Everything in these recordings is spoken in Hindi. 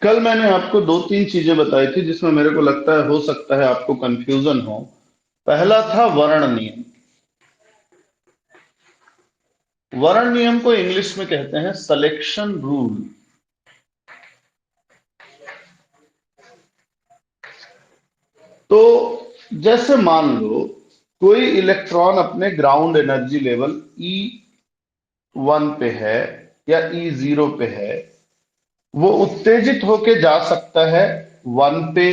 कल मैंने आपको दो तीन चीजें बताई थी जिसमें मेरे को लगता है हो सकता है आपको कंफ्यूजन हो। पहला था वर्ण नियम। वर्ण नियम को इंग्लिश में कहते हैं सिलेक्शन रूल। तो जैसे मान लो कोई इलेक्ट्रॉन अपने ग्राउंड एनर्जी लेवल E1 पे है या E0 पे है, वो उत्तेजित होके जा सकता है 1 पे,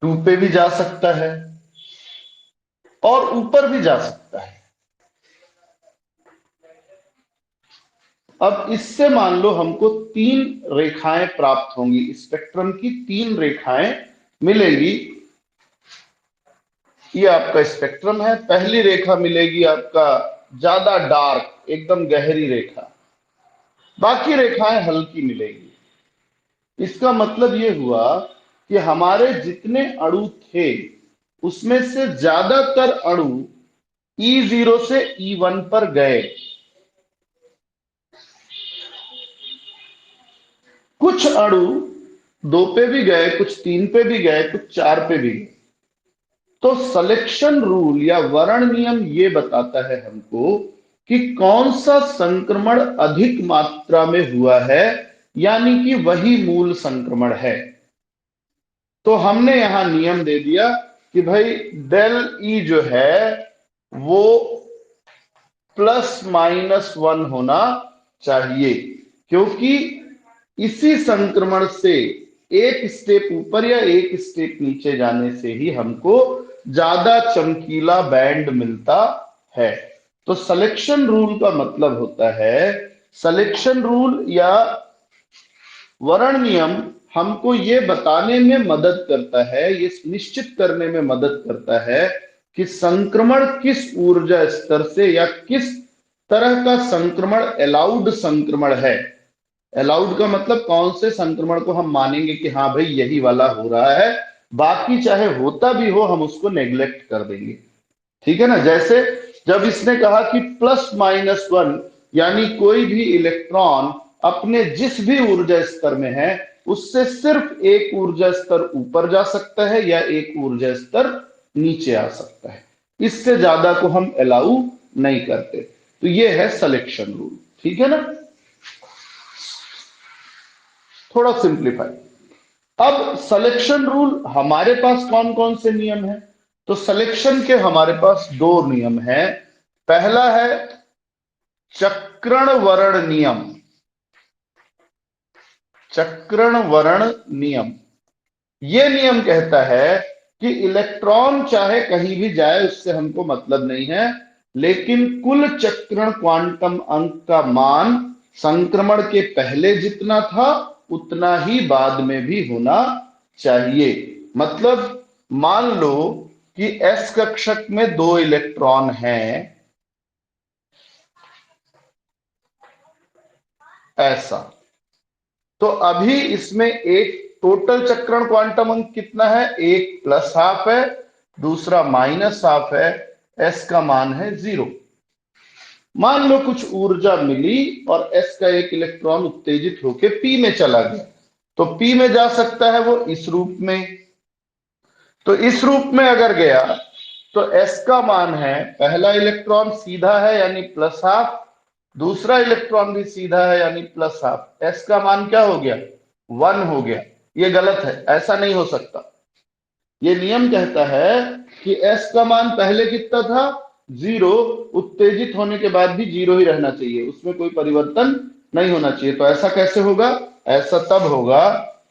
2 पे भी जा सकता है और ऊपर भी जा सकता है। अब इससे मान लो हमको तीन रेखाएं प्राप्त होंगी, स्पेक्ट्रम की तीन रेखाएं मिलेगी। ये आपका स्पेक्ट्रम है। पहली रेखा मिलेगी आपका ज्यादा डार्क, एकदम गहरी रेखा। बाकी रेखाएं हल्की मिलेगी। इसका मतलब ये हुआ कि हमारे जितने अणु थे उसमें से ज्यादातर अणु E0 से E1 पर गए। कुछ अणु 2 पे भी गए, कुछ 3 पे भी गए, कुछ 4 पे भी गए। तो सिलेक्शन रूल या वर्ण नियम ये बताता है हमको कि कौन सा संक्रमण अधिक मात्रा में हुआ है, यानी कि वही मूल संक्रमण है। तो हमने यहां नियम दे दिया कि भाई डेल ई जो है वो +-1 होना चाहिए, क्योंकि इसी संक्रमण से एक स्टेप ऊपर या एक स्टेप नीचे जाने से ही हमको ज्यादा चमकीला बैंड मिलता है। तो सिलेक्शन रूल का मतलब होता है, सिलेक्शन रूल या वर्ण नियम हमको ये बताने में मदद करता है, ये सुनिश्चित करने में मदद करता है कि संक्रमण किस ऊर्जा स्तर से या किस तरह का संक्रमण अलाउड संक्रमण है। अलाउड का मतलब कौन से संक्रमण को हम मानेंगे कि हाँ भाई यही वाला हो रहा है, बाकी चाहे होता भी हो हम उसको नेग्लेक्ट कर देंगे। ठीक है ना। जैसे जब इसने कहा कि +-1, यानी कोई भी इलेक्ट्रॉन अपने जिस भी ऊर्जा स्तर में है उससे सिर्फ एक ऊर्जा स्तर ऊपर जा सकता है या एक ऊर्जा स्तर नीचे आ सकता है, इससे ज्यादा को हम अलाउ नहीं करते। तो ये है सिलेक्शन रूल। ठीक है ना। थोड़ा सिंप्लीफाई। अब सिलेक्शन रूल हमारे पास कौन कौन से नियम है। तो सिलेक्शन के हमारे पास दो नियम हैं। पहला है चक्रण वर्ण नियम। चक्रण वर्ण नियम यह नियम कहता है कि इलेक्ट्रॉन चाहे कहीं भी जाए उससे हमको मतलब नहीं है, लेकिन कुल चक्रण क्वांटम अंक का मान संक्रमण के पहले जितना था उतना ही बाद में भी होना चाहिए। मतलब मान लो कि s कक्षक में दो इलेक्ट्रॉन हैं, ऐसा। तो अभी इसमें एक टोटल चक्रण क्वांटम अंक कितना है, एक +½ है, दूसरा -½ है, s का मान है 0। मान लो कुछ ऊर्जा मिली और s का एक इलेक्ट्रॉन उत्तेजित होकर p में चला गया, तो p में जा सकता है वो इस रूप में। तो इस रूप में अगर गया तो s का मान है, पहला इलेक्ट्रॉन सीधा है यानी +½ दूसरा इलेक्ट्रॉन भी सीधा है यानी +½ s का मान क्या हो गया, 1 हो गया। ये गलत है, ऐसा नहीं हो सकता। ये नियम कहता है कि s का मान पहले कितना था, 0। उत्तेजित होने के बाद भी 0 ही रहना चाहिए, उसमें कोई परिवर्तन नहीं होना चाहिए। तो ऐसा कैसे होगा, ऐसा तब होगा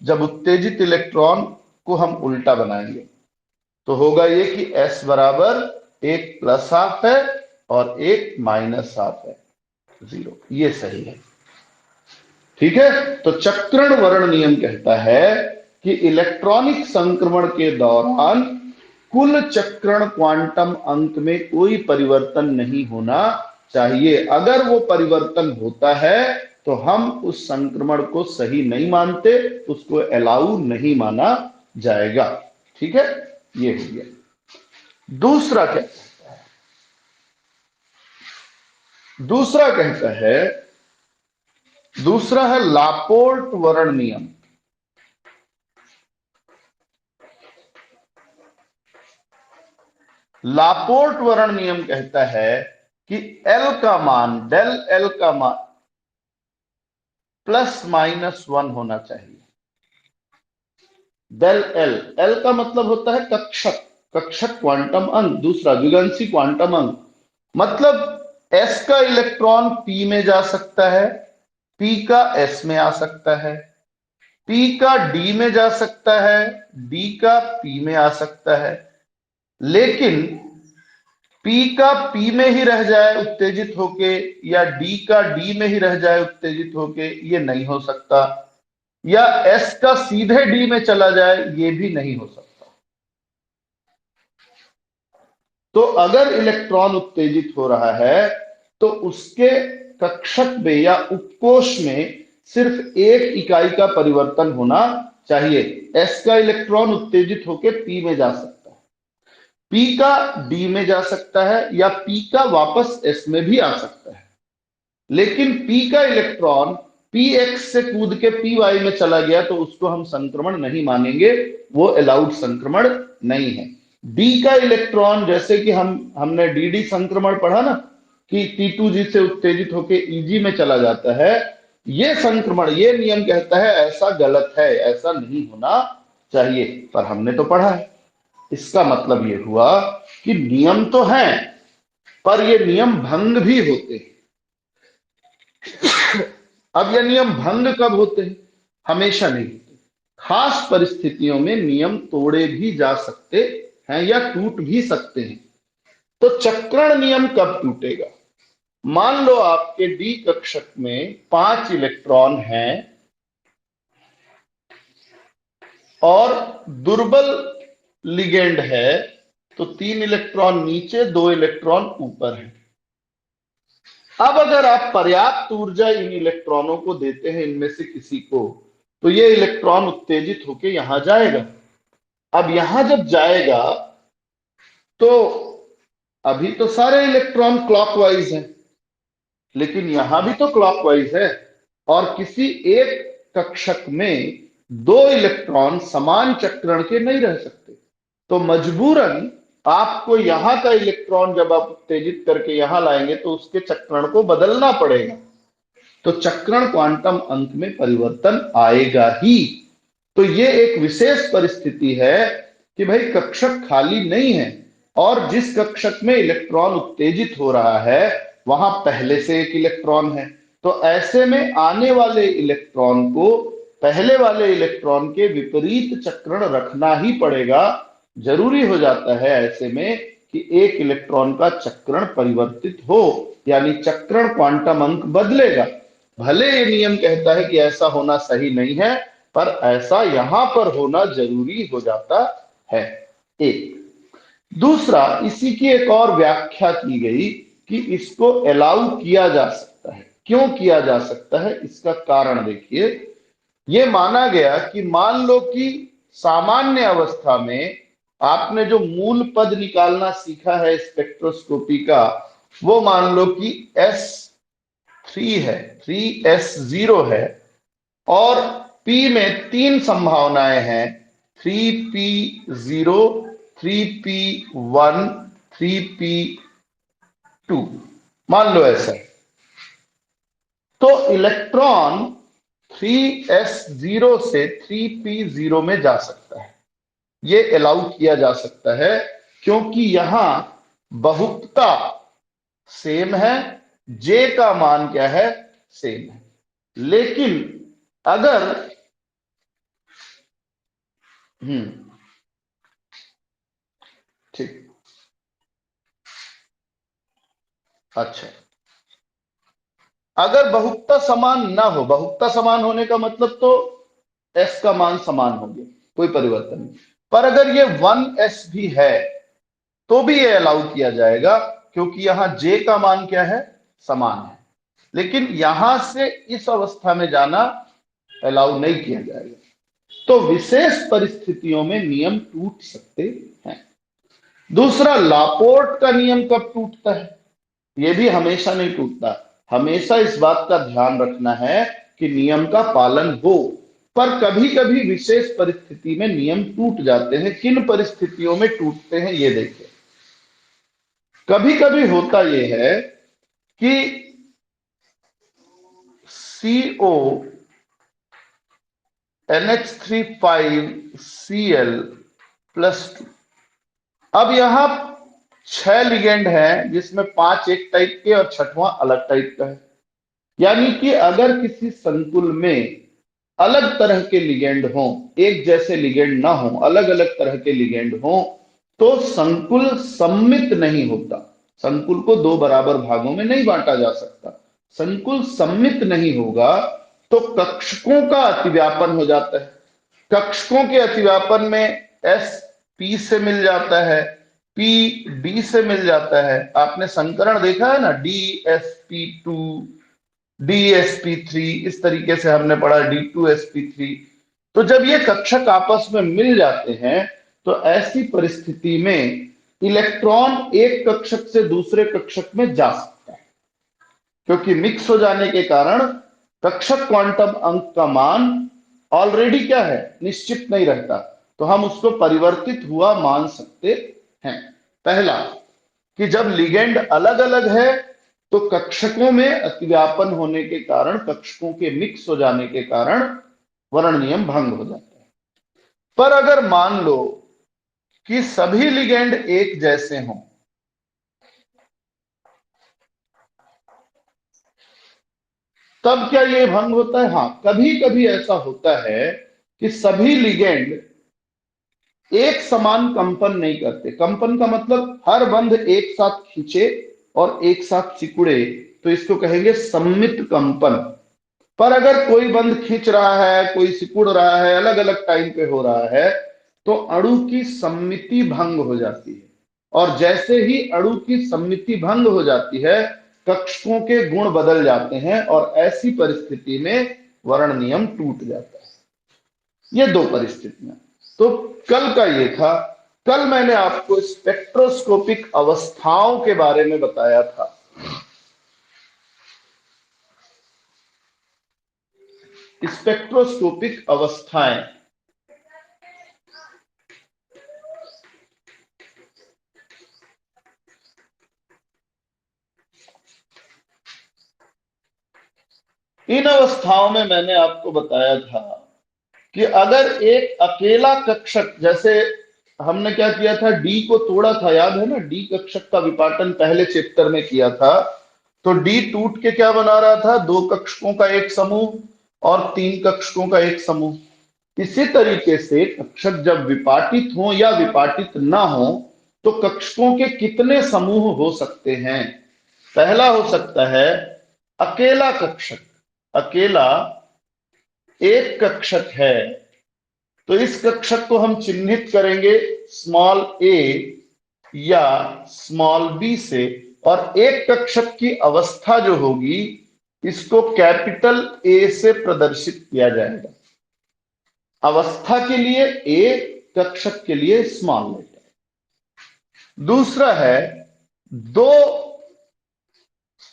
जब उत्तेजित इलेक्ट्रॉन को हम उल्टा बनाएंगे। तो होगा ये कि s बराबर एक +½ है और एक -½ है, 0। ये सही है। ठीक है। तो चक्रण वर्ण नियम कहता है कि इलेक्ट्रॉनिक संक्रमण के दौरान कुल चक्रण क्वांटम अंक में कोई परिवर्तन नहीं होना चाहिए। अगर वो परिवर्तन होता है तो हम उस संक्रमण को सही नहीं मानते, उसको अलाउ नहीं माना जाएगा। ठीक है। ये हो गया। दूसरा क्या, दूसरा कहता है, दूसरा है लापोर्ट वर्ण नियम। लापोर्ट वर्ण नियम कहता है कि एल का मान, डेल एल का मान +-1 होना चाहिए। डेल एल, एल का मतलब होता है कक्षक, कक्षक क्वांटम अंक, दूसरा द्विगंशी क्वांटम अंक। मतलब एस का इलेक्ट्रॉन पी में जा सकता है, पी का एस में आ सकता है, पी का डी में जा सकता है, डी का पी में आ सकता है, लेकिन पी का पी में ही रह जाए उत्तेजित होके, या डी का डी में ही रह जाए उत्तेजित होके, ये नहीं हो सकता। या एस का सीधे डी में चला जाए, ये भी नहीं हो सकता। तो अगर इलेक्ट्रॉन उत्तेजित हो रहा है तो उसके कक्षक में या उपकोष में सिर्फ एक इकाई का परिवर्तन होना चाहिए। एस का इलेक्ट्रॉन उत्तेजित होकर पी में जा सकता है, पी का डी में जा सकता है, या पी का वापस एस में भी आ सकता है। लेकिन पी का इलेक्ट्रॉन पी एक्स से कूद के पी वाई में चला गया तो उसको हम संक्रमण नहीं मानेंगे, वो अलाउड संक्रमण नहीं है। डी का इलेक्ट्रॉन, जैसे कि हमने डी डी संक्रमण पढ़ा ना, कि T2G से उत्तेजित होके Eg में चला जाता है, ये संक्रमण, ये नियम कहता है ऐसा गलत है, ऐसा नहीं होना चाहिए, पर हमने तो पढ़ा है। इसका मतलब ये हुआ कि नियम तो हैं, पर ये नियम भंग भी होते हैं। अब ये नियम भंग कब होते हैं? हमेशा नहीं होते। खास परिस्थितियों में नियम तोड़े भी जा सकते हैं या टूट भी सकते हैं। तो चक्रण नियम कब टूटेगा? मान लो आपके डी कक्षक में 5 इलेक्ट्रॉन हैं और दुर्बल लिगेंड है, तो 3 इलेक्ट्रॉन नीचे, 2 इलेक्ट्रॉन ऊपर है। अब अगर आप पर्याप्त ऊर्जा इन इलेक्ट्रॉनों को देते हैं, इनमें से किसी को, तो ये इलेक्ट्रॉन उत्तेजित होकर यहां जाएगा। अब यहां जब जाएगा तो अभी तो सारे इलेक्ट्रॉन क्लॉकवाइज हैं, लेकिन यहां भी तो क्लॉकवाइज है, और किसी एक कक्षक में 2 इलेक्ट्रॉन समान चक्रण के नहीं रह सकते। तो मजबूरन आपको यहां का इलेक्ट्रॉन जब आप उत्तेजित करके यहां लाएंगे तो उसके चक्रण को बदलना पड़ेगा। तो चक्रण क्वांटम अंक में परिवर्तन आएगा ही। तो ये एक विशेष परिस्थिति है कि भाई कक्षक खाली नहीं है और जिस कक्षक में इलेक्ट्रॉन उत्तेजित हो रहा है वहां पहले से एक इलेक्ट्रॉन है। तो ऐसे में आने वाले इलेक्ट्रॉन को पहले वाले इलेक्ट्रॉन के विपरीत चक्रण रखना ही पड़ेगा। जरूरी हो जाता है ऐसे में कि एक इलेक्ट्रॉन का चक्रण परिवर्तित हो, यानी चक्रण क्वांटम अंक बदलेगा। भले ये नियम कहता है कि ऐसा होना सही नहीं है, पर ऐसा यहां पर होना जरूरी हो जाता है। एक दूसरा, इसी की एक और व्याख्या की गई कि इसको अलाउ किया जा सकता है। क्यों किया जा सकता है, इसका कारण देखिए। यह माना गया कि मान लो कि सामान्य अवस्था में आपने जो मूल पद निकालना सीखा है स्पेक्ट्रोस्कोपी का, वो मान लो कि S3 है, 3S0 है, और P में 3 संभावनाएं हैं, 3P0, 3P1, 3P2, मान लो ऐसा। तो इलेक्ट्रॉन 3S0 से 3P0 में जा सकता है, ये अलाउ किया जा सकता है, क्योंकि यहां बहुपता सेम है, J का मान क्या है, सेम है। लेकिन अगर ठीक, अच्छा, अगर बहुपता समान ना हो, बहुपता समान होने का मतलब तो S का मान समान हो गया, कोई परिवर्तन नहीं। पर अगर ये 1S भी है तो भी ये अलाउ किया जाएगा, क्योंकि यहां J का मान क्या है, समान है। लेकिन यहां से इस अवस्था में जाना अलाउ नहीं किया जाएगा। तो विशेष परिस्थितियों में नियम टूट सकते हैं। दूसरा, लापोर्ट का नियम कब टूटता है? यह भी हमेशा नहीं टूटता। हमेशा इस बात का ध्यान रखना है कि नियम का पालन हो, पर कभी कभी विशेष परिस्थिति में नियम टूट जाते हैं। किन परिस्थितियों में टूटते हैं ये देखिए। कभी कभी होता यह है कि CO NH3 5Cl +2। अब यहां 6 लिगेंड हैं जिसमें 5 एक टाइप के और छठवां अलग टाइप का है। यानी कि अगर किसी संकुल में अलग तरह के लिगेंड हों, एक जैसे लिगेंड ना हो, अलग अलग तरह के लिगेंड हों, तो संकुल सम्मित नहीं होता। संकुल को दो बराबर भागों में नहीं बांटा जा सकता। संकुल सम्मित नहीं होगा तो कक्षकों का अतिव्यापन हो जाता है। कक्षकों के अतिव्यापन में S P से मिल जाता है, P D से मिल जाता है। आपने संकरण देखा है ना, DsP2 DsP3, इस तरीके से हमने पढ़ा D2sP3। तो जब ये कक्षक आपस में मिल जाते हैं तो ऐसी परिस्थिति में इलेक्ट्रॉन एक कक्षक से दूसरे कक्षक में जा सकता है, क्योंकि मिक्स हो जाने के कारण कक्षक क्वांटम अंक का मान ऑलरेडी क्या है, निश्चित नहीं रहता। तो हम उसको परिवर्तित हुआ मान सकते हैं। पहला कि जब लिगेंड अलग अलग है तो कक्षकों में अतिव्यापन होने के कारण, कक्षकों के मिक्स हो जाने के कारण वर्ण नियम भंग हो जाता है। पर अगर मान लो कि सभी लिगेंड एक जैसे हों, तब क्या ये भंग होता है? हाँ, कभी कभी ऐसा होता है कि सभी लिगेंड एक समान कंपन नहीं करते। कंपन का मतलब हर बंध एक साथ खींचे और एक साथ सिकुड़े, तो इसको कहेंगे सम्मित कंपन। पर अगर कोई बंध खींच रहा है, कोई सिकुड़ रहा है, अलग अलग टाइम पे हो रहा है, तो अणु की सम्मिति भंग हो जाती है। और जैसे ही अणु की सम्मिति भंग हो जाती है, कक्षकों के गुण बदल जाते हैं और ऐसी परिस्थिति में वर्ण नियम टूट जाता है। ये दो परिस्थितियां। तो कल का ये था। कल मैंने आपको स्पेक्ट्रोस्कोपिक अवस्थाओं के बारे में बताया था। स्पेक्ट्रोस्कोपिक अवस्थाएं, इन अवस्थाओं में मैंने आपको बताया था कि अगर एक अकेला कक्षक, जैसे हमने क्या किया था, डी को तोड़ा था, याद है ना, डी कक्षक का विपाटन पहले चैप्टर में किया था। तो डी टूट के क्या बना रहा था, दो कक्षकों का एक समूह और तीन कक्षकों का एक समूह। इसी तरीके से कक्षक जब विपाटित हो या विपाटित ना हो तो कक्षकों के कितने समूह हो सकते हैं? पहला हो सकता है अकेला कक्षक। अकेला एक कक्षक है तो इस कक्षक को हम चिन्हित करेंगे स्मॉल a या स्मॉल b से, और एक कक्षक की अवस्था जो होगी इसको कैपिटल A से प्रदर्शित किया जाएगा। अवस्था के लिए A, कक्षक के लिए स्मॉल लेटर। दूसरा है दो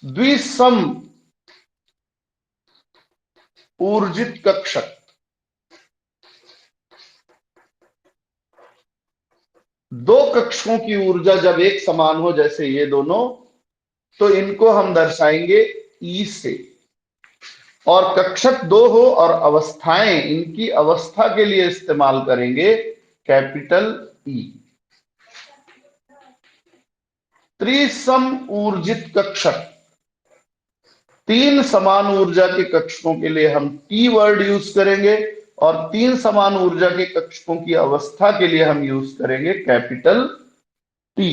द्विसम ऊर्जित कक्षक। दो कक्षकों की ऊर्जा जब एक समान हो, जैसे ये दोनों, तो इनको हम दर्शाएंगे E से। और कक्षक दो हो और अवस्थाएं इनकी अवस्था के लिए इस्तेमाल करेंगे कैपिटल E। त्रिसम ऊर्जित कक्षक, तीन समान ऊर्जा के कक्षकों के लिए हम T वर्ड यूज करेंगे, और तीन समान ऊर्जा के कक्षकों की अवस्था के लिए हम यूज करेंगे कैपिटल T।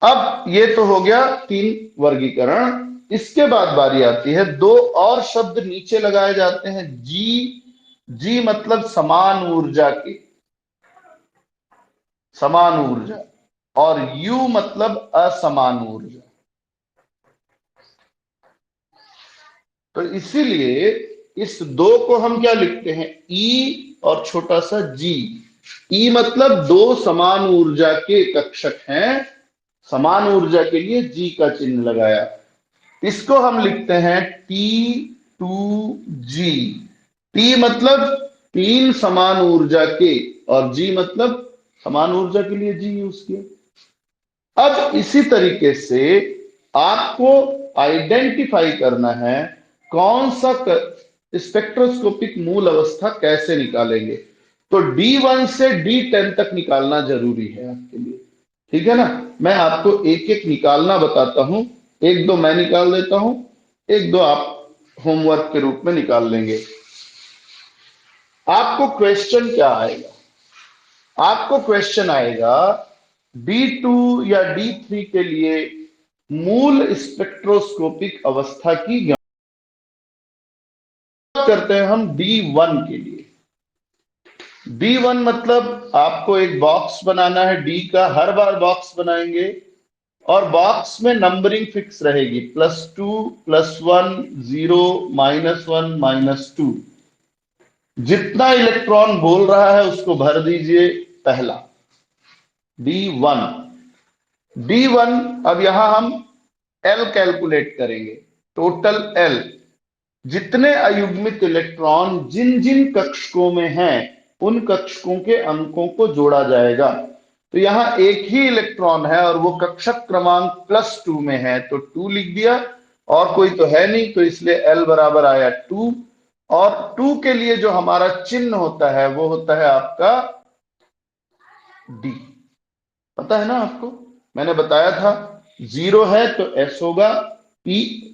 अब ये तो हो गया तीन वर्गीकरण। इसके बाद बारी आती है, दो और शब्द नीचे लगाए जाते हैं, जी। जी मतलब समान ऊर्जा के, समान ऊर्जा, और यू मतलब असमान ऊर्जा। तो इसीलिए इस दो को हम क्या लिखते हैं, ई और छोटा सा जी। ई मतलब दो समान ऊर्जा के कक्षक हैं, समान ऊर्जा के लिए जी का चिन्ह लगाया। इसको हम लिखते हैं T2G। T मतलब तीन समान ऊर्जा के, और G मतलब समान ऊर्जा के लिए G यूज किया। अब इसी तरीके से आपको आइडेंटिफाई करना है कौन सा स्पेक्ट्रोस्कोपिक मूल अवस्था कैसे निकालेंगे। तो D1 से D10 तक निकालना जरूरी है आपके लिए, ठीक है ना। मैं आपको एक एक निकालना बताता हूं, एक दो मैं निकाल देता हूं, एक दो आप होमवर्क के रूप में निकाल लेंगे। आपको क्वेश्चन क्या आएगा, आपको क्वेश्चन आएगा D2 या D3 के लिए मूल स्पेक्ट्रोस्कोपिक अवस्था की गणना करते हैं हम D1 के लिए। D1 मतलब आपको एक बॉक्स बनाना है D का, हर बार बॉक्स बनाएंगे और बॉक्स में नंबरिंग फिक्स रहेगी, +2, +1, 0, -1, -2। जितना इलेक्ट्रॉन बोल रहा है उसको भर दीजिए पहला D1। D1 अब यहां हम L कैलकुलेट करेंगे, टोटल L, जितने अयुग्मित इलेक्ट्रॉन जिन जिन कक्षकों में हैं उन कक्षकों के अंकों को जोड़ा जाएगा। तो यहां एक ही इलेक्ट्रॉन है और वो कक्षक क्रमांक +2 में है, तो 2 लिख दिया, और कोई तो है नहीं तो इसलिए L बराबर आया 2। और 2 के लिए जो हमारा चिन्ह होता है वो होता है आपका D। पता है ना आपको, मैंने बताया था 0 है तो S होगा, P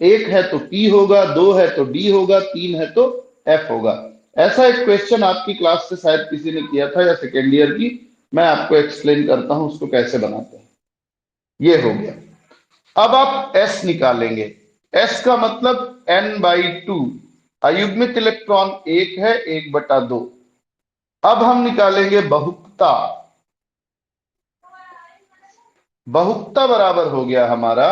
1 है तो P होगा, 2 है तो D होगा, 3 है तो F होगा। ऐसा एक क्वेश्चन आपकी क्लास से शायद किसी ने किया था या सेकेंड ईयर की, मैं आपको एक्सप्लेन करता हूं उसको कैसे बनाते हैं। ये हो गया। अब आप S निकालेंगे, S का मतलब n/2, अयुग्मित इलेक्ट्रॉन 1 है, 1/2। अब हम निकालेंगे बहुपता, बहुपता बराबर हो गया हमारा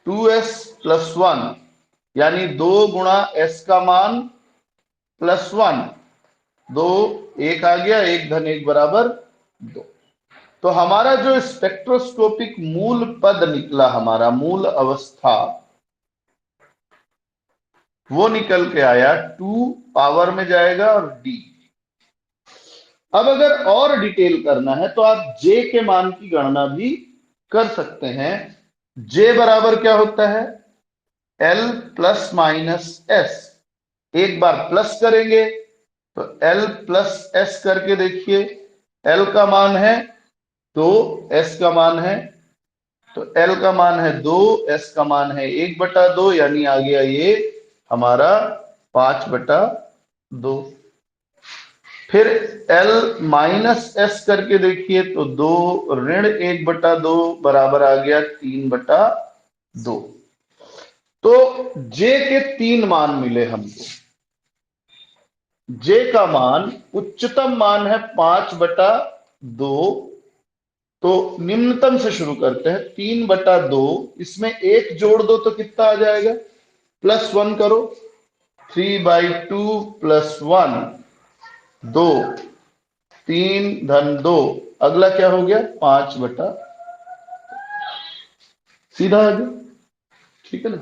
2s + 1, यानी 2 गुणा s का मान +1, 2 1 आ गया, 1 + 1 = 2। तो हमारा जो स्पेक्ट्रोस्कोपिक मूल पद निकला, हमारा मूल अवस्था, वो निकल के आया 2 पावर में जाएगा और D। अब अगर और डिटेल करना है तो आप J के मान की गणना भी कर सकते हैं। J बराबर क्या होता है, L ± S। एक बार प्लस करेंगे तो L + S करके देखिए, L का मान है 2, S का मान है, तो L का मान है 2, S का मान है 1/2, यानी आ गया ये हमारा 5/2। फिर L - S करके देखिए तो 2 ऋण 1/2 बराबर आ गया 3/2। तो J के 3 मान मिले हमको। J का मान, उच्चतम मान है 5/2, तो निम्नतम से शुरू करते हैं, 3/2, इसमें 1 जोड़ दो तो कितना आ जाएगा, +1 करो, 3/2 + 1, 2, 3 + 2, अगला क्या हो गया 5/, सीधा आ गया, ठीक है ना।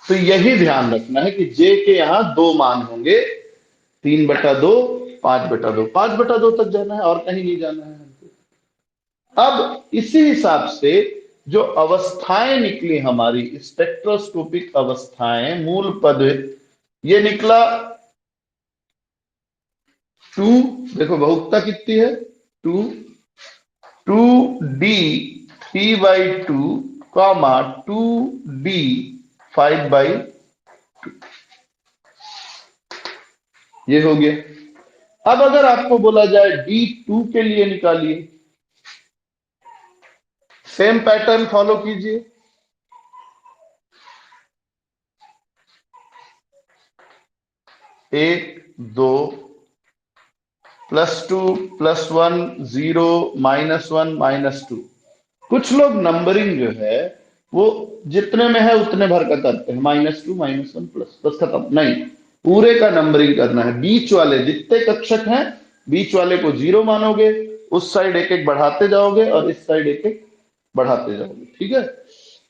तो यही ध्यान रखना है कि J के यहां 2 मान होंगे, 3/2, 5/2, 5/2 तक जाना है और कहीं नहीं जाना है हमको। अब इसी हिसाब से जो अवस्थाएं निकली हमारी, स्पेक्ट्रोस्कोपिक अवस्थाएं, मूल पद, ये निकला 2, देखो बहुपता कितनी है 2, 2D 3/2, 2D 5/2, ये हो गया। अब अगर आपको बोला जाए D2 के लिए निकालिए, सेम पैटर्न फॉलो कीजिए। 1 2 +2 +1 0 -1 -2। कुछ लोग नंबरिंग जो है वो जितने में है उतने भर का करते हैं, -2 -1 प्लस, बस खत्म नहीं, पूरे का नंबरिंग करना है। बीच वाले जितने कक्षक हैं, बीच वाले को 0 मानोगे, उस साइड एक एक बढ़ाते जाओगे और इस साइड एक एक बढ़ाते जाओगे, ठीक है।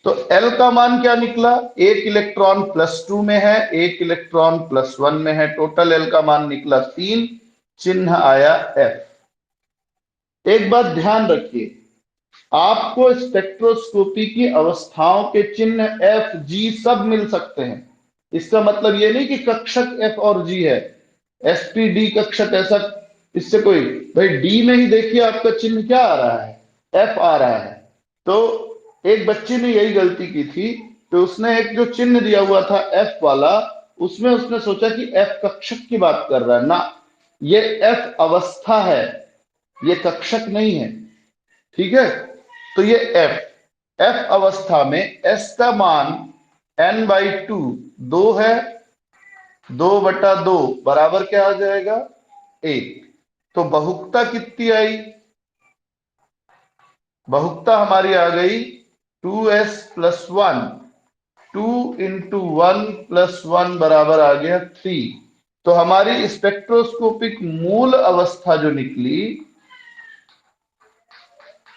तो L का मान क्या निकला, एक इलेक्ट्रॉन +2 में है, एक इलेक्ट्रॉन +1 में है, टोटल L का मान निकला 3, चिन्ह आया F। एक बात ध्यान रखिए, आपको स्पेक्ट्रोस्कोपी की अवस्थाओं के चिन्ह एफ जी सब मिल सकते हैं। इसका मतलब ये नहीं कि कक्षक एफ और जी है, एसपी डी कक्षक ऐसा, इससे कोई, भाई डी में ही देखिए आपका चिन्ह क्या आ रहा है, एफ आ रहा है। तो एक बच्चे ने यही गलती की थी, तो उसने एक जो चिन्ह दिया हुआ था एफ वाला, उसमें उसने सोचा कि एफ कक्षक की बात कर रहा है ना, ये एफ अवस्था है, ये कक्षक नहीं है। ठीक है, तो ये एफ, एफ अवस्था में एस का मान n/2 दो है, 2/2 बराबर क्या आ जाएगा, 1। तो बहुकता कितनी आई, बहुकता हमारी आ गई 2s+1, 2 × 1+1 बराबर आ गया 3। तो हमारी स्पेक्ट्रोस्कोपिक मूल अवस्था जो निकली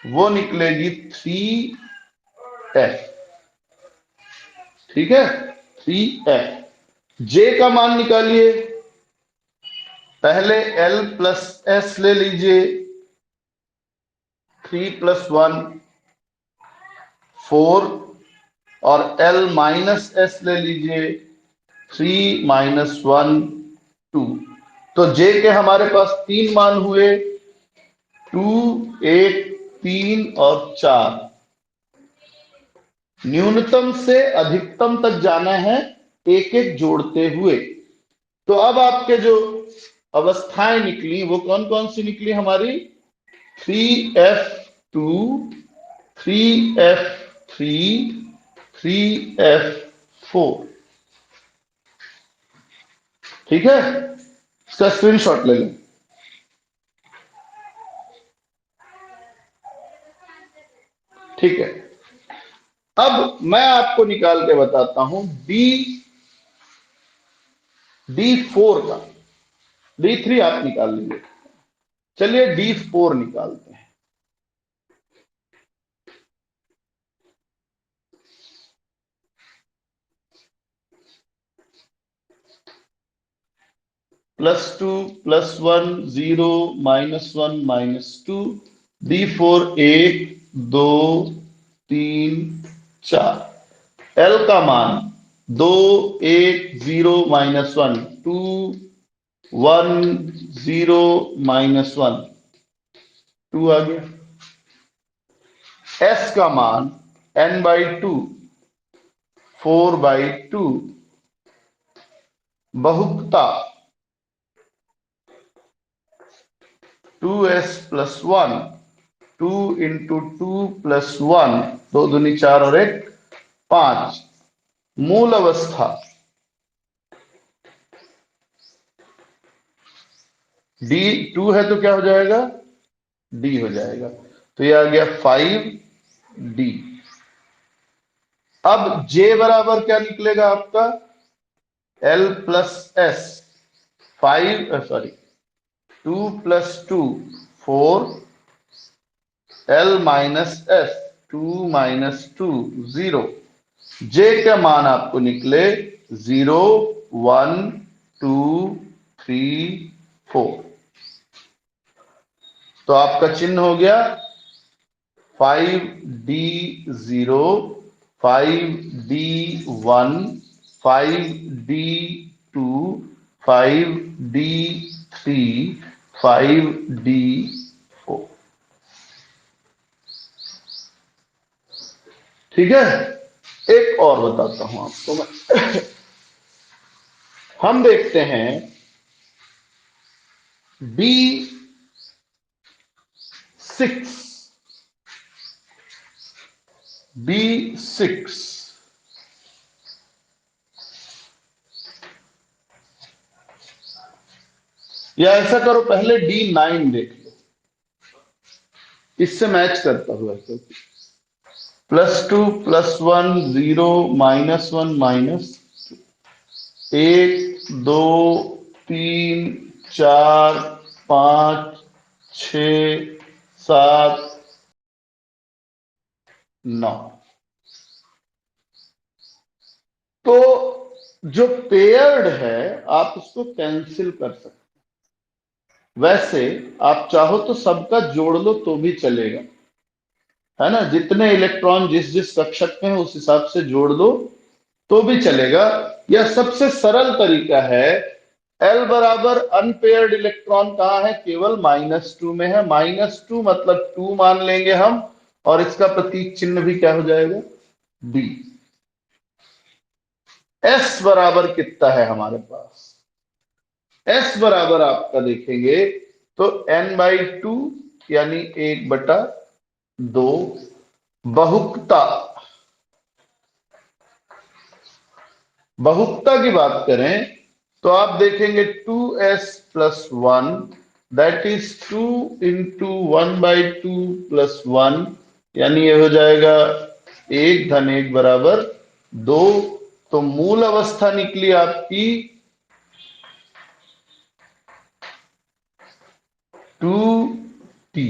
वो निकलेगी 3f। ठीक है, 3f। जे का मान निकालिए, पहले l+s ले लीजिए, 3+1 4, और l-s ले लीजिए, 3-1 2। तो जे के हमारे पास तीन मान हुए, 2, 1, 3 और 4। न्यूनतम से अधिकतम तक जाना है एक एक जोड़ते हुए। तो अब आपके जो अवस्थाएं निकली वो कौन कौन सी निकली हमारी, 3f2, 3f3, 3f4। ठीक है, इसका स्क्रीनशॉट ले लें। ठीक है, अब मैं आपको निकाल के बताता हूं D4 का, D3 आप निकाल लीजिए, चलिए D4 निकालते हैं। +2 +1 0 -1 -2, D4 1 2 3 4। L का मान 2 1 0 -1 2 1 0 -1 2 आ गया। S का मान n/2 4/2। बहुकता 2s+1, 2 × 2+1, 2 दूनी 4 और 1 5। मूल अवस्था D2 है तो क्या हो जाएगा, D हो जाएगा, तो ये आ गया 5D। अब J बराबर क्या निकलेगा आपका, l+s 5, सॉरी 2+2 4, l-s 2 - 2 0। J का मान आपको निकले 0 1 2 3 4। तो आपका चिन्ह हो गया 5D0, 5D1, 5D2, 5D3, 5D4। ठीक है, एक और बताता हूं आपको मैं। हम देखते हैं B6, B6, या ऐसा करो पहले D9 देख लो, इससे मैच करता हुआ। +2 +1 0 -1 -1 2 3 4 5 6 7 9। तो जो पेयर्ड है आप उसको कैंसिल कर सकते हैं। वैसे आप चाहो तो सबका जोड़ लो तो भी चलेगा, है ना, जितने इलेक्ट्रॉन जिस जिस कक्षक में है उस हिसाब से जोड़ लो तो भी चलेगा। यह सबसे सरल तरीका है। एल बराबर अनपेयर्ड इलेक्ट्रॉन कहाँ है, केवल -2 में है। -2 मतलब 2 मान लेंगे हम, और इसका प्रतीक चिन्ह भी क्या हो जाएगा, डी। एस बराबर कितना है हमारे पास, एस बराबर आपका देखेंगे तो n/2 यानी 1/2। बहुकता, बहुकता की बात करें तो आप देखेंगे 2s+1 दैट इज 2 इंटू 1/2 + 1, यानी ये हो जाएगा 1 - 1 बराबर 2। तो मूल अवस्था निकली आपकी 2t।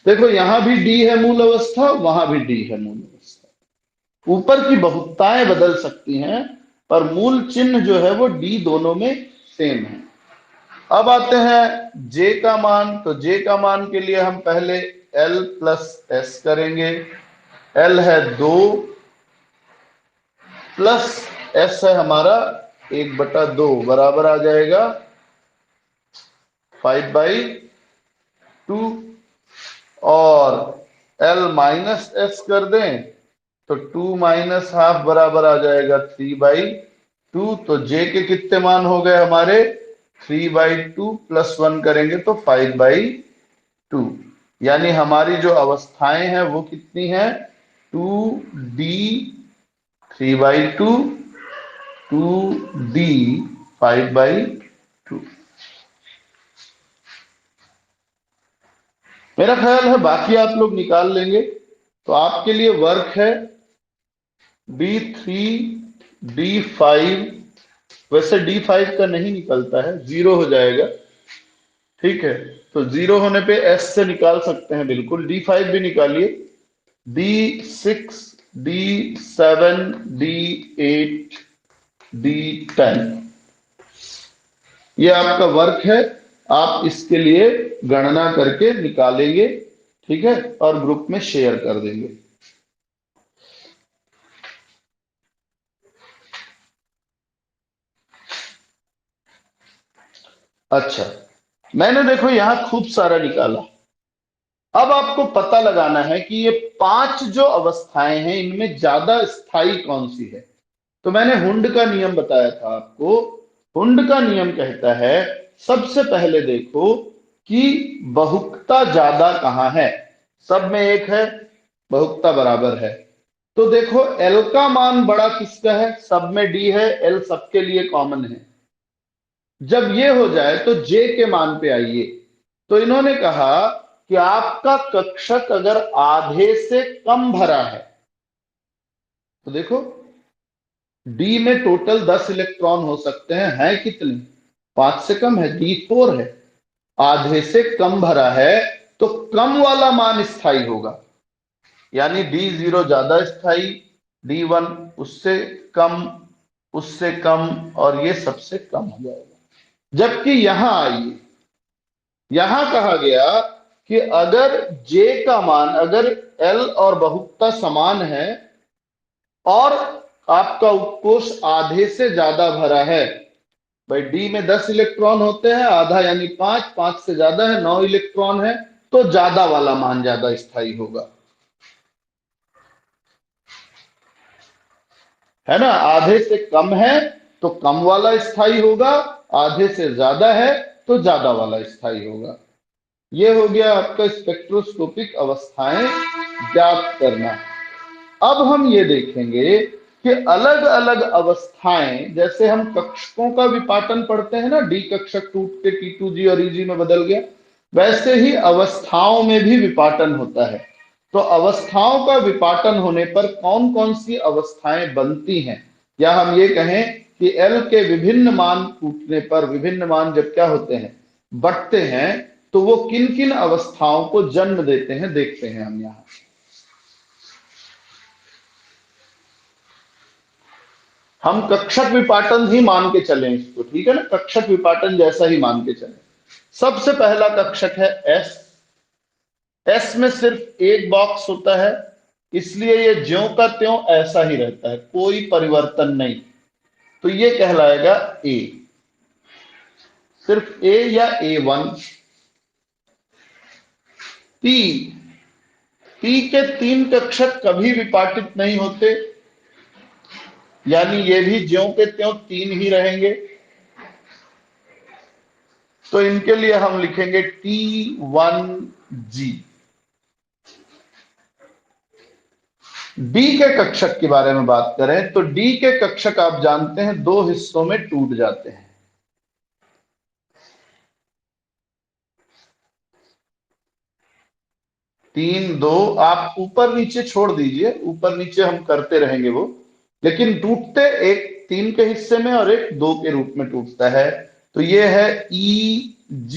देखो यहां भी d है मूल अवस्था, वहां भी d है मूल अवस्था। ऊपर की बहुताएं बदल सकती हैं पर मूल चिन्ह जो है वो डी दोनों में सेम है। अब आते हैं जे का मान, तो जे का मान के लिए हम पहले L प्लस एस करेंगे। L है 2 प्लस S है हमारा 1/2, बराबर आ जाएगा 5/2। और L माइनस एस कर दें तो 2 - ½ बराबर आ जाएगा 3/2। तो जे के कितने मान हो गए हमारे, 3/2 + 1 करेंगे तो 5/2। यानी हमारी जो अवस्थाएं हैं वो कितनी हैं, 2d 3/2, 2d 5/2। मेरा ख्याल है बाकी आप लोग निकाल लेंगे। तो आपके लिए वर्क है d3 d5, वैसे d5 का नहीं निकलता है, 0 हो जाएगा, ठीक है। तो 0 होने पे s से निकाल सकते हैं, बिल्कुल d5 भी निकालिए। d6 d7 d8 d10, ये आपका वर्क है। आप इसके लिए गणना करके निकालेंगे, ठीक है, और ग्रुप में शेयर कर देंगे। अच्छा, मैंने देखो यहां खूब सारा निकाला। अब आपको पता लगाना है कि ये 5 जो अवस्थाएं हैं इनमें ज्यादा स्थायी कौन सी है। तो मैंने हुंड का नियम बताया था आपको। हुंड का नियम कहता है सबसे पहले देखो कि बहुकता ज्यादा कहां है। सब में एक है, बहुकता बराबर है। तो देखो एल का मान बड़ा किसका है, सब में डी है, एल सबके लिए कॉमन है। जब ये हो जाए तो जे के मान पे आइए। तो इन्होंने कहा कि आपका कक्षक अगर आधे से कम भरा है, तो देखो डी में टोटल 10 इलेक्ट्रॉन हो सकते हैं कितने, 5 से कम है, d4 है। आधे से कम भरा है तो कम वाला मान स्थायी होगा, यानी d0 ज्यादा स्थायी, d1 उससे कम, उससे कम, और ये सबसे कम हो जाएगा। जबकि यहां आइए, यहां कहा गया कि अगर J का मान, अगर L और बहुकता समान है और आपका उपकोष आधे से ज्यादा भरा है, भाई डी में 10 इलेक्ट्रॉन होते हैं, आधा यानी 5, 5 से ज्यादा है 9 इलेक्ट्रॉन है, तो ज्यादा वाला मान ज्यादा स्थायी होगा, है ना। आधे से कम है तो कम वाला स्थायी होगा, आधे से ज्यादा है तो ज्यादा वाला स्थायी होगा। ये हो गया आपका स्पेक्ट्रोस्कोपिक अवस्थाएं ज्ञात करना। अब हम ये देखेंगे कि अलग अलग अवस्थाएं, जैसे हम कक्षकों का विपाटन पढ़ते हैं ना, डी कक्षक टूट के T2G और Eg में बदल गया, वैसे ही अवस्थाओं में भी विपाटन होता है। तो अवस्थाओं का विपाटन होने पर कौन कौन सी अवस्थाएं बनती हैं, या हम ये कहें कि L के विभिन्न मान टूटने पर, विभिन्न मान जब क्या होते हैं, बढ़ते हैं, तो वो किन किन अवस्थाओं को जन्म देते हैं, देखते हैं हम यहां। हम कक्षक विपाटन ही मान के चलें इसको, ठीक है ना, कक्षक विपाटन जैसा ही मान के चलें। सबसे पहला कक्षक है एस। एस में सिर्फ एक बॉक्स होता है, इसलिए ये ज्यों का त्यों ऐसा ही रहता है, कोई परिवर्तन नहीं। तो ये कहलाएगा ए, सिर्फ ए या A1। पी, पी के तीन कक्षक कभी विपाटित नहीं होते, यानी ये भी ज्यों के त्यों तीन ही रहेंगे। तो इनके लिए हम लिखेंगे T1G। डी के कक्षक के बारे में बात करें तो डी के कक्षक आप जानते हैं दो हिस्सों में टूट जाते हैं। तीन दो, आप ऊपर नीचे छोड़ दीजिए, ऊपर नीचे हम करते रहेंगे वो, लेकिन टूटते एक तीन के हिस्से में और एक दो के रूप में टूटता है। तो ये है EG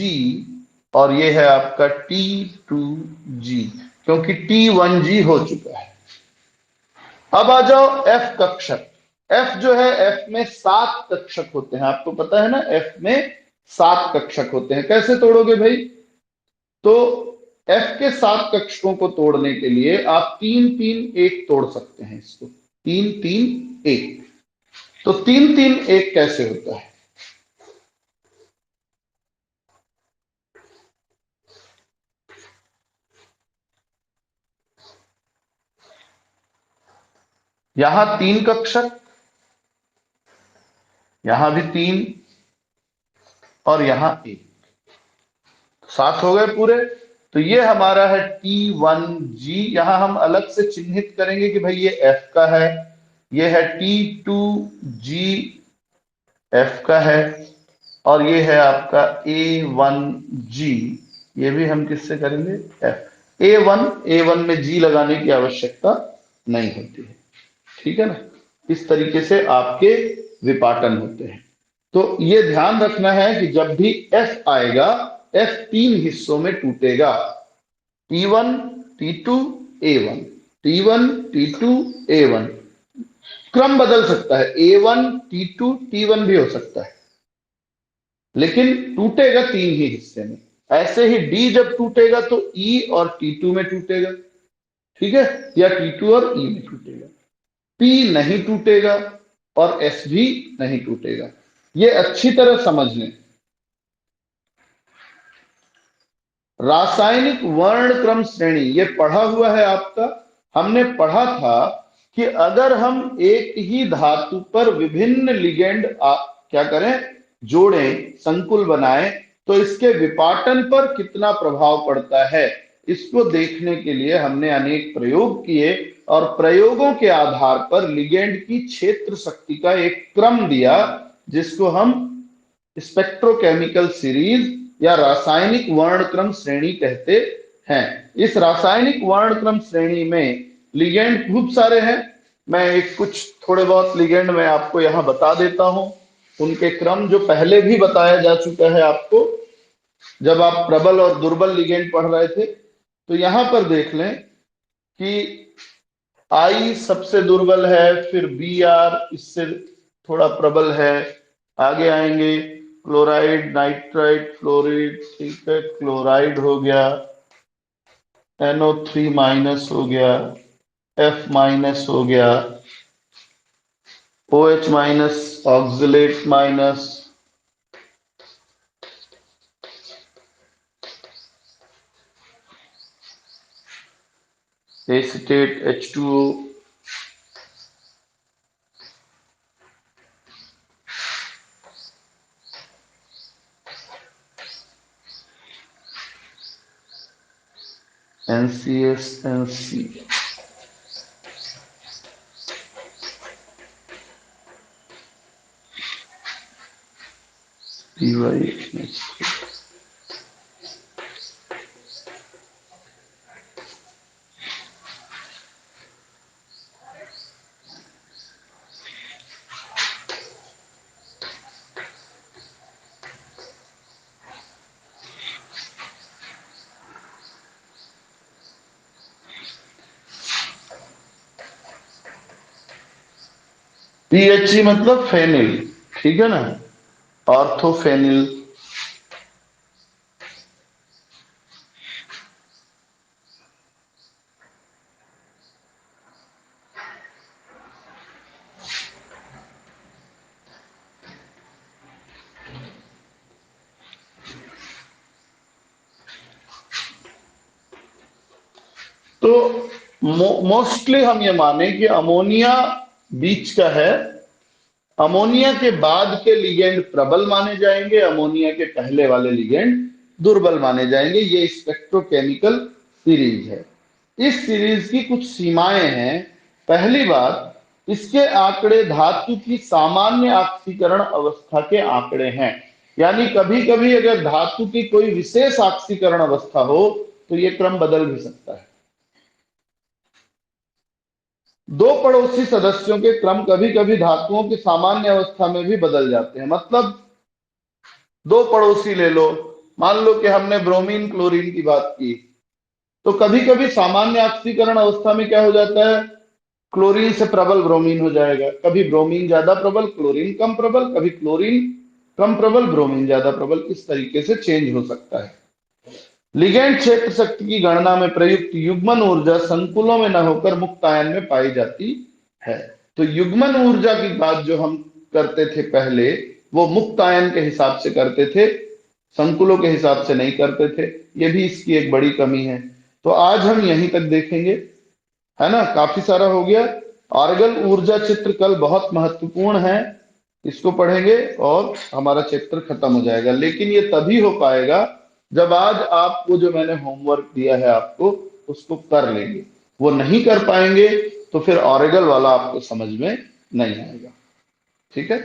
और ये है आपका T2G, क्योंकि T1G हो चुका है। अब आ जाओ एफ कक्षक। एफ जो है, एफ में 7 कक्षक होते हैं, आपको पता है ना, एफ में 7 कक्षक होते हैं। कैसे तोड़ोगे भाई? तो एफ के 7 कक्षकों को तोड़ने के लिए आप 3-3-1 तोड़ सकते हैं इसको, 3-3-1। तो 3-3-1 कैसे होता है? यहां 3 कक्षक, यहां भी 3 और यहां 1, 7 हो गए पूरे। तो ये हमारा है T1G। यहां हम अलग से चिन्हित करेंगे कि भाई ये F का है, ये है T2G F का है, और ये है आपका A1G, ये भी हम किससे करेंगे? F। A1 में G लगाने की आवश्यकता नहीं होती है, ठीक है ना। इस तरीके से आपके विपाटन होते हैं। तो ये ध्यान रखना है कि जब भी F आएगा, F 3 हिस्सों में टूटेगा, T1 T2 A1, T1 T2 A1। क्रम बदल सकता है, A1 T2 T1 भी हो सकता है, लेकिन टूटेगा 3 ही हिस्से में। ऐसे ही D जब टूटेगा तो E और T2 में टूटेगा, ठीक है, या T2 और E में टूटेगा। P नहीं टूटेगा और S भी नहीं टूटेगा। ये अच्छी तरह समझ लें। रासायनिक वर्ण क्रम श्रेणी, ये पढ़ा हुआ है आपका। हमने पढ़ा था कि अगर हम एक ही धातु पर विभिन्न लिगेंड क्या करें, जोड़ें, संकुल बनाएं, तो इसके विपाटन पर कितना प्रभाव पड़ता है, इसको देखने के लिए हमने अनेक प्रयोग किए, और प्रयोगों के आधार पर लिगेंड की क्षेत्र शक्ति का एक क्रम दिया, जिसको हम स्पेक्ट्रोकेमिकल सीरीज या रासायनिक वर्णक्रम श्रेणी कहते हैं। इस रासायनिक वर्णक्रम श्रेणी में लिगेंड खूब सारे हैं। मैं एक कुछ थोड़े बहुत लिगेंड मैं आपको यहां बता देता हूं, उनके क्रम जो पहले भी बताया जा चुका है आपको जब आप प्रबल और दुर्बल लिगेंड पढ़ रहे थे। तो यहां पर देख लें कि आई सबसे दुर्बल है, फिर Br इससे थोड़ा प्रबल है, आगे आएंगे क्लोराइड, नाइट्राइड, फ्लोराइड, ठीक है, क्लोराइड हो गया, NO3- हो गया, F- हो गया, OH-, oxalate-, acetate H2O, NCS-NC, PY-NH3। PHE मतलब फेनिल, ठीक है ना, ऑर्थोफेनिल। तो मोस्टली हम ये माने कि अमोनिया बीच का है, अमोनिया के बाद के लिगेंड प्रबल माने जाएंगे, अमोनिया के पहले वाले लिगेंड दुर्बल माने जाएंगे। ये स्पेक्ट्रोकेमिकल सीरीज है। इस सीरीज की कुछ सीमाएं हैं। पहली बात, इसके आंकड़े धातु की सामान्य ऑक्सीकरण अवस्था के आंकड़े हैं, यानी कभी कभी अगर धातु की कोई विशेष ऑक्सीकरण अवस्था हो तो यह क्रम बदल भी सकता है। दो पड़ोसी सदस्यों के क्रम कभी कभी धातुओं की सामान्य अवस्था में भी बदल जाते हैं। मतलब दो पड़ोसी ले लो, मान लो कि हमने ब्रोमीन क्लोरीन की बात की, तो कभी कभी सामान्य ऑक्सीकरण अवस्था में क्या हो जाता है, क्लोरीन से प्रबल ब्रोमीन हो जाएगा, कभी ब्रोमीन ज्यादा प्रबल क्लोरीन कम प्रबल, कभी क्लोरीन कम प्रबल ब्रोमीन ज्यादा प्रबल, इस तरीके से चेंज हो सकता है। लिगैंड क्षेत्र शक्ति की गणना में प्रयुक्त युग्मन ऊर्जा संकुलों में न होकर मुक्त आयन में पाई जाती है। तो युग्मन ऊर्जा की बात जो हम करते थे पहले, वो मुक्त आयन के हिसाब से करते थे, संकुलों के हिसाब से नहीं करते थे। ये भी इसकी एक बड़ी कमी है। तो आज हम यहीं तक देखेंगे, है ना, काफी सारा हो गया। ऑर्गन ऊर्जा चित्र कल बहुत महत्वपूर्ण है, इसको पढ़ेंगे और हमारा चैप्टर खत्म हो जाएगा। लेकिन ये तभी हो पाएगा जब आज आपको जो मैंने होमवर्क दिया है आपको उसको कर लेंगे। वो नहीं कर पाएंगे तो फिर ऑरेगल वाला आपको समझ में नहीं आएगा। ठीक है।